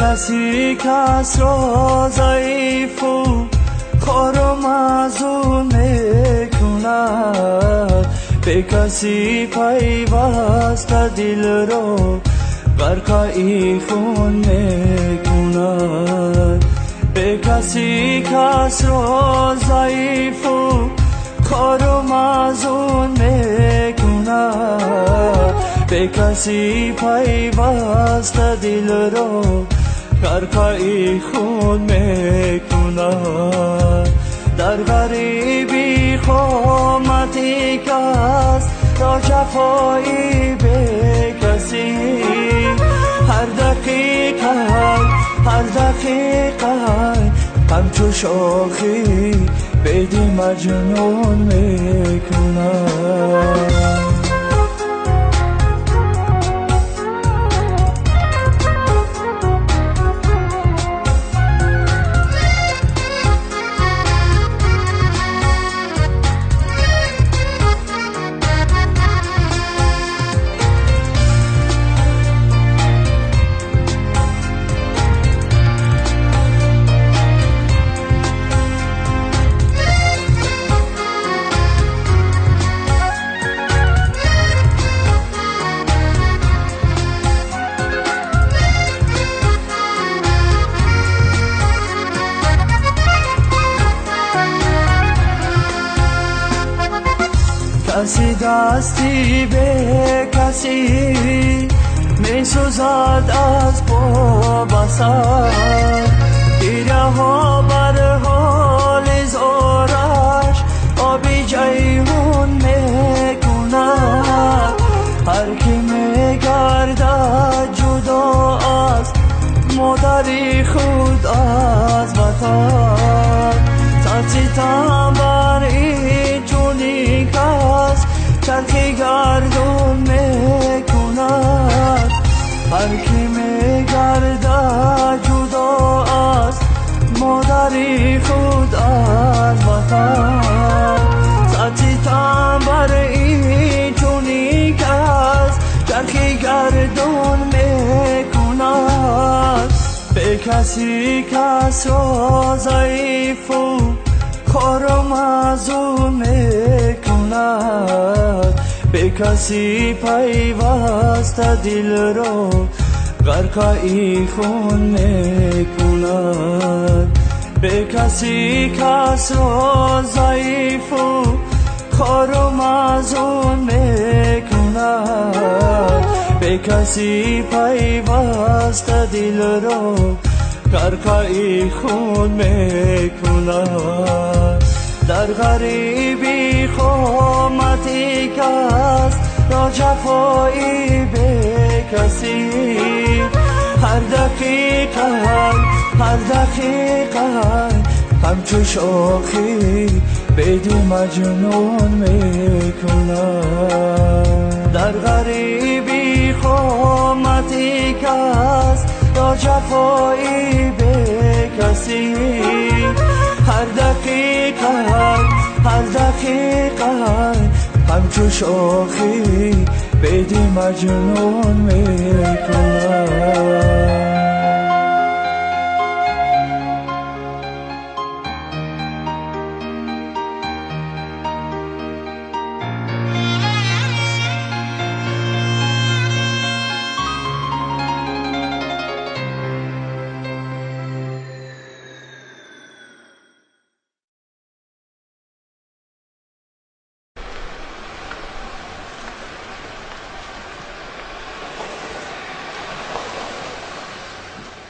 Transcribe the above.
کسی کس را ضعیف و خار و معزول میکند، به کسی پیوسته دل را غرقه خون میکند. به کسی کس را ضعیف و خار و معزول میکند، به کسی پیوسته دل را غرقه خون میکند. در غریبی خامتی کس را جفایی به کسی، هر دقیقه همچو شاخی بیدی مجنون میکند. کسی دستی به کسی می سوزد از پا بسر، گیره ها بر حال زارش آبی جیهون می کند. هر کی می گردد جدا از مادری خود از وطن، ستم بر این جونی کس چرخی گردون میکند. هر کی میگردد جدا از مادری خود از وطن، ستم بر این جونی کس چرخی گردون میکند. به کسی کس را ضعیف و خار و معزول میکند، به کسی پیوسته دل را غرقه خون میکند. به کسی کس را ضعیف و خار و معزول میکند، به کسی پیوسته دل را غرقه خون میکند. در غریبی خامتی کس را جفایی به کسی، هر دقیقه همچو شاخی بیدی مجنون میکند. در غریبی خامتی کس را جفایی به کسی، هر دقیقه همچو شاخی بیدی مجنون میکند.